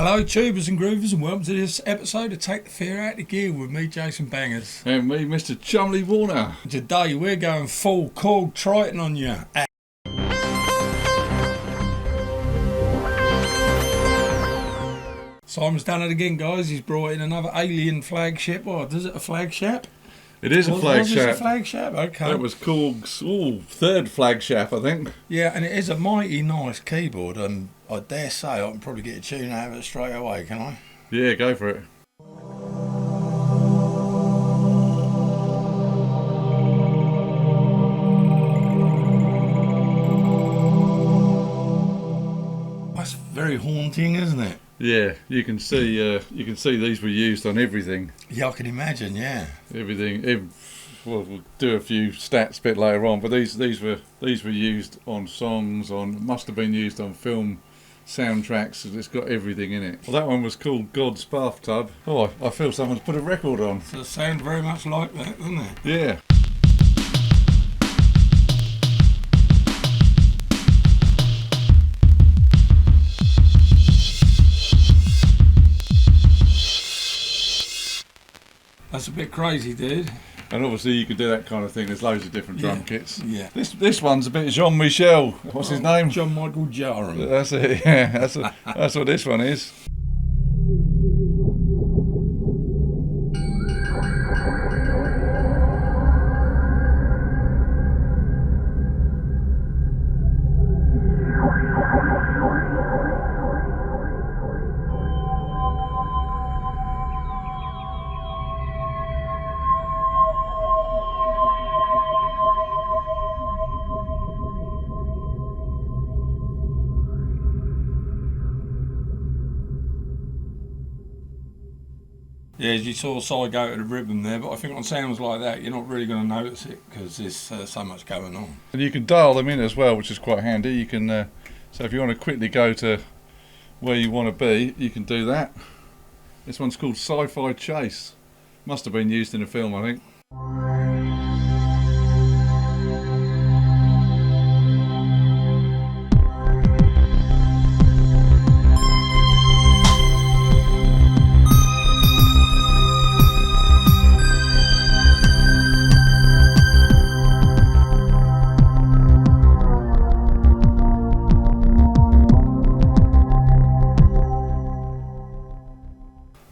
Hello tubers and groovers, and welcome to this episode of Take the Fear Out of Gear with me, Jason Bangers. And me, Mr. Chumley Warner. Today we're going full Korg Triton on you. Simon's done it again, guys. He's brought in another alien flagship. What is it, a flagship? It is a flagship. Was it a flagship? Okay. That was Korg's third flagship, I think. Yeah, and it is a mighty nice keyboard, and I dare say I can probably get a tune out of it straight away, can I? Yeah, go for it. That's very haunting, isn't it? Yeah, you can see these were used on everything. Yeah, I can imagine. Yeah, everything. Well, we'll do a few stats a bit later on, but these were used on songs, must have been used on film soundtracks. It's got everything in it. Well, that one was called God's Bathtub. Oh, I feel someone's put a record on. So it sounds very much like that, doesn't it? Yeah. That's a bit crazy, dude. And obviously you can do that kind of thing. There's loads of different drum kits. Yeah. This one's a bit Jean-Michel. What's his name? Jean-Michel Jarre. That's it. Yeah. That's what this one is. Yeah, as you saw Si go to the rhythm there, but I think on sounds like that, you're not really going to notice it because there's so much going on. And you can dial them in as well, which is quite handy. You can, so if you want to quickly go to where you want to be, you can do that. This one's called Sci-Fi Chase. Must have been used in a film, I think.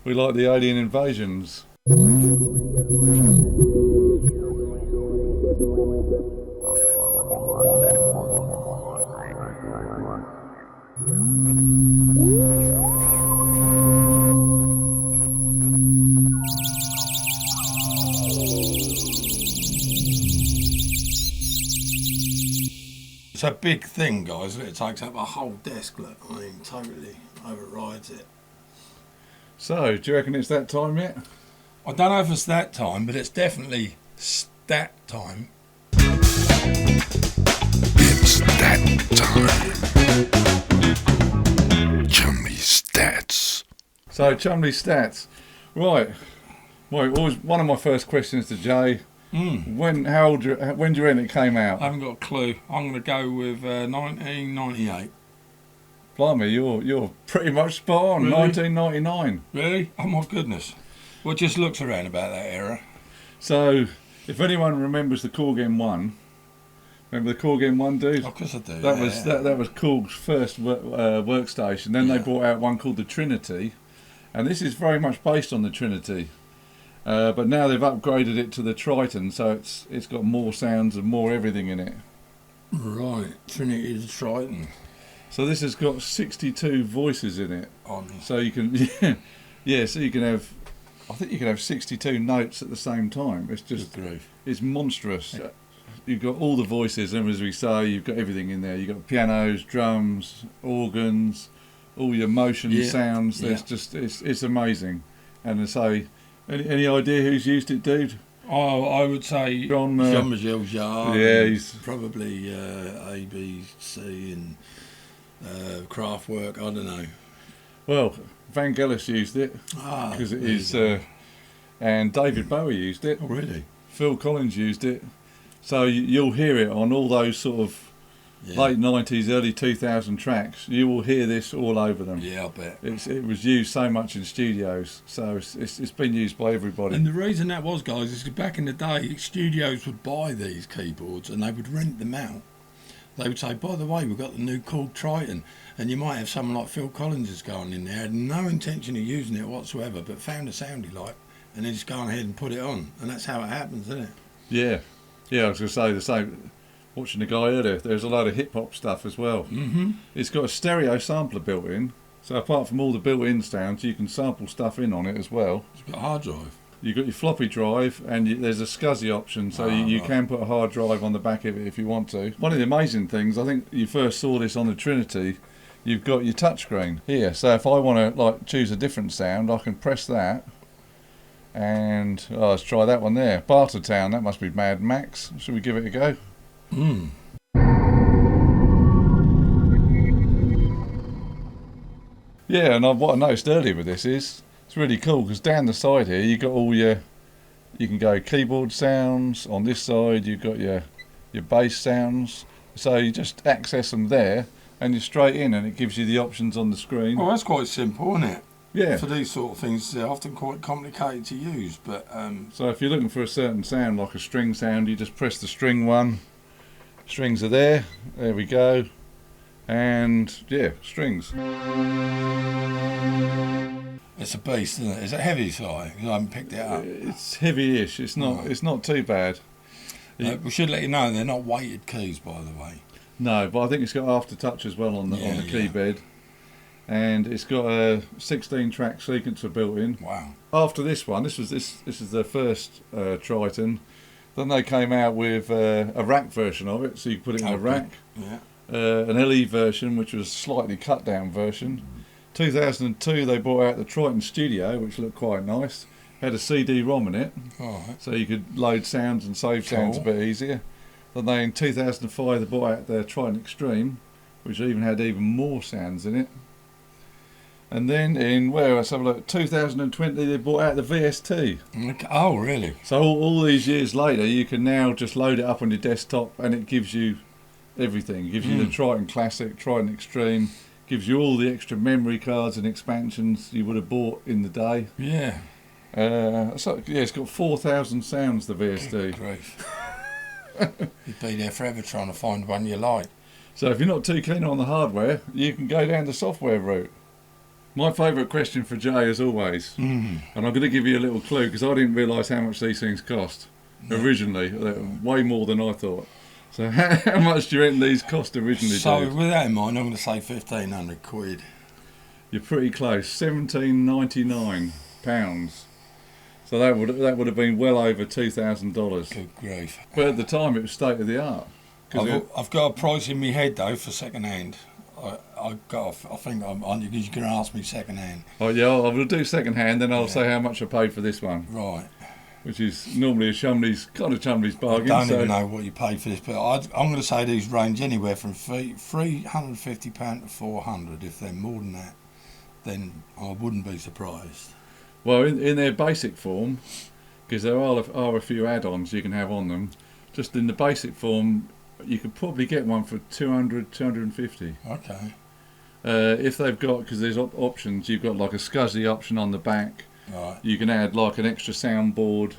We like the alien invasions. It's a big thing, guys. It takes up a whole desk. Look, I mean, totally overrides it. So, do you reckon it's that time yet? I don't know if it's that time, but it's definitely stat time. It's that time. Chumley Stats. So, Chumley Stats. Right. Well, always one of my first questions to Jay. When do you reckon it came out? I haven't got a clue. I'm going to go with 1998. Blimey, you're pretty much spot on. Really? 1999. Really? Oh my goodness. Well, it just looks around about that era. So, if anyone remembers the Korg M1, remember the Korg M1, dude? Of course I do. That was Korg's first workstation. Then they brought out one called the Trinity, and this is very much based on the Trinity. But now they've upgraded it to the Triton, so it's got more sounds and more everything in it. Right, Trinity is Triton. So this has got 62 voices in it. So you can, so you can have, I think you can have 62 notes at the same time. It's just, it's monstrous. Yeah. You've got all the voices, and as we say, you've got everything in there. You've got pianos, drums, organs, all your motion sounds. There's just, it's amazing. And I say, any idea who's used it, dude? Oh, I would say Jean-Michel Jarre. Yeah, he's probably ABC and Kraftwerk. I don't know. Well, Van Gelis used it because it is, and David Bowie used it. Oh, really? Phil Collins used it. So you'll hear it on all those sort of late 90s, early 2000 tracks, you will hear this all over them. Yeah, I bet. It was used so much in studios, so it's been used by everybody. And the reason that was, guys, is because back in the day, studios would buy these keyboards and they would rent them out. They would say, by the way, we've got the new Korg Triton, and you might have someone like Phil Collins has gone in there, had no intention of using it whatsoever, but found a sound he liked, and then just gone ahead and put it on, and that's how it happens, isn't it? Yeah, I was going to say the same. Watching the guy earlier, there's a load of hip hop stuff as well. Mm-hmm. It's got a stereo sampler built in, so apart from all the built-in sounds, you can sample stuff in on it as well. It's got a hard drive. You've got your floppy drive, and there's a SCSI option, so you can put a hard drive on the back of it if you want to. One of the amazing things, I think you first saw this on the Trinity, you've got your touchscreen here. So if I want to choose a different sound, I can press that, and let's try that one there. Bartertown, that must be Mad Max. Should we give it a go? Yeah, and what I noticed earlier with this is, it's really cool because down the side here you've got all you can go keyboard sounds. On this side you've got your bass sounds, so you just access them there and you're straight in, and it gives you the options on the screen. Well, that's quite simple, isn't it? Yeah. For these sort of things, they're often quite complicated to use, but so if you're looking for a certain sound, like a string sound, you just press the string one. Strings are there we go, and yeah, strings. It's a beast, isn't it? It's a heavy side, because I haven't picked it up. It's heavy-ish. It's not too bad. We should let you know they're not weighted keys, by the way. No, but I think it's got aftertouch as well on the key bed, and it's got a 16-track sequencer built in. Wow! After this one, this is the first Triton. Then they came out with a rack version of it, so you put it in a rack. Yeah. An LE version, which was a slightly cut down version. 2002 they brought out the Triton Studio, which looked quite nice. Had a CD-ROM in it, so you could load sounds and save sounds a bit easier. Then in 2005 they brought out the Triton Extreme, which even had even more sounds in it. And then let's have a look, 2020 they brought out the VST. Oh, really? So all these years later you can now just load it up on your desktop and it gives you everything. It gives you the Triton Classic, Triton Extreme, gives you all the extra memory cards and expansions you would have bought in the day. Yeah. It's got 4,000 sounds, the VST. Good grief. You'd be there forever trying to find one you like. So if you're not too keen on the hardware, you can go down the software route. My favourite question for Jay, as always, and I'm going to give you a little clue because I didn't realise how much these things cost originally. Way more than I thought. So how much do you reckon these cost originally? So dude? with that in mind, I'm going to say £1,500. You're pretty close. £1,799. So that would have been well over $2,000. Good grief! But at the time, it was state of the art. I've got a price in my head though for second hand. I think I'm on because you're going to ask me second hand. Oh yeah, I will do second hand, then I'll say how much I paid for this one. Right. Which is normally a chumleys bargain. I don't even know what you paid for this, but I'm going to say these range anywhere from £350 to £400. If they're more than that, then I wouldn't be surprised. Well, in their basic form, because there are a few add-ons you can have on them. Just in the basic form, you could probably get one for 200, 250. Okay. If they've got, because there's options, you've got like a SCSI option on the back. Right. You can add like an extra soundboard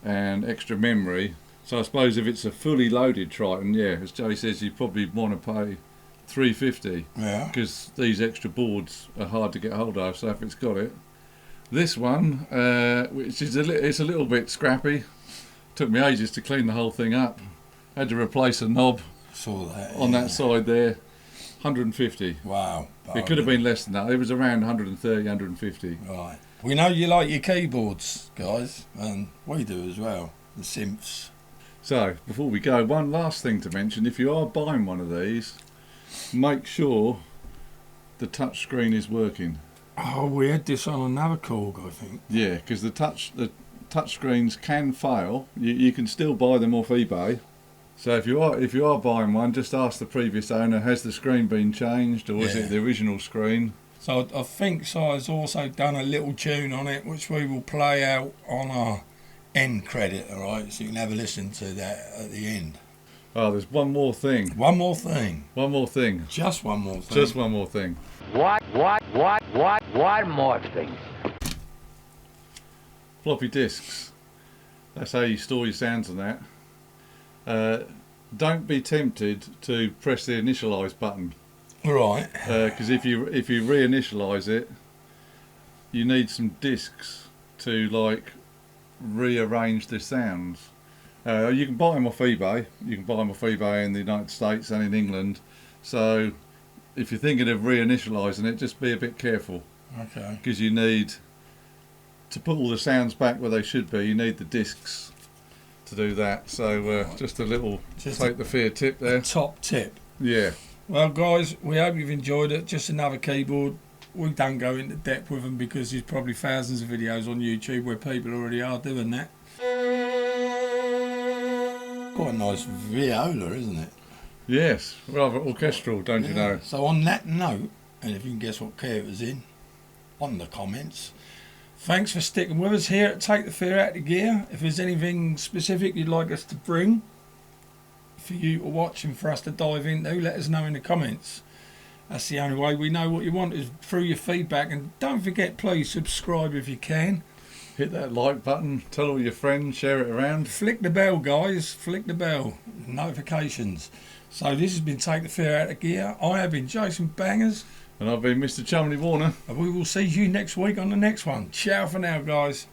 and extra memory. So I suppose if it's a fully loaded Triton, yeah, as Joey says, you probably want to pay $350. Yeah. Because these extra boards are hard to get hold of. So if it's got it, this one, which is it's a little bit scrappy. Took me ages to clean the whole thing up. Had to replace a knob on that side there. 150. Wow. It could have been less than that. It was around 130, 150. Right. We know you like your keyboards, guys, and we do as well. The synths. So, before we go, one last thing to mention. If you are buying one of these, make sure the touch screen is working. Oh, we had this on another Korg, I think. Yeah, because the touch screens can fail. You can still buy them off eBay. So if you are buying one, just ask the previous owner, has the screen been changed, or is it the original screen? So I think Si's also done a little tune on it, which we will play out on our end credit, alright? So you can have a listen to that at the end. Oh, there's one more thing. One more thing. One more thing. Just one more thing. Just one more thing. What more things? Floppy disks. That's how you store your sounds and that. Don't be tempted to press the initialize button. Right. Because if you reinitialize it, you need some disks to like rearrange the sounds. You can buy them off eBay. You can buy them off eBay in the United States and in England. So if you're thinking of reinitializing it, just be a bit careful. Okay. Because you need to put all the sounds back where they should be. You need the discs to do that. So just a little take the fear tip there. Top tip. Yeah. Well, guys, we hope you've enjoyed it. Just another keyboard. We don't go into depth with them because there's probably thousands of videos on YouTube where people already are doing that. Quite a nice viola, isn't it? Yes, rather orchestral, don't you know? So on that note, and if you can guess what key it was in, on the comments. Thanks for sticking with us here at Take the Fear Out of Gear. If there's anything specific you'd like us to bring for you to watch and for us to dive into, let us know in the comments. That's the only way we know what you want, is through your feedback. And don't forget, please subscribe if you can. Hit that like button, tell all your friends, share it around. Flick the bell, guys, flick the bell. Notifications. So this has been Take the Fear Out of Gear. I have been Jason Bangers. And I've been Mr. Chumley Warner. And we will see you next week on the next one. Ciao for now, guys.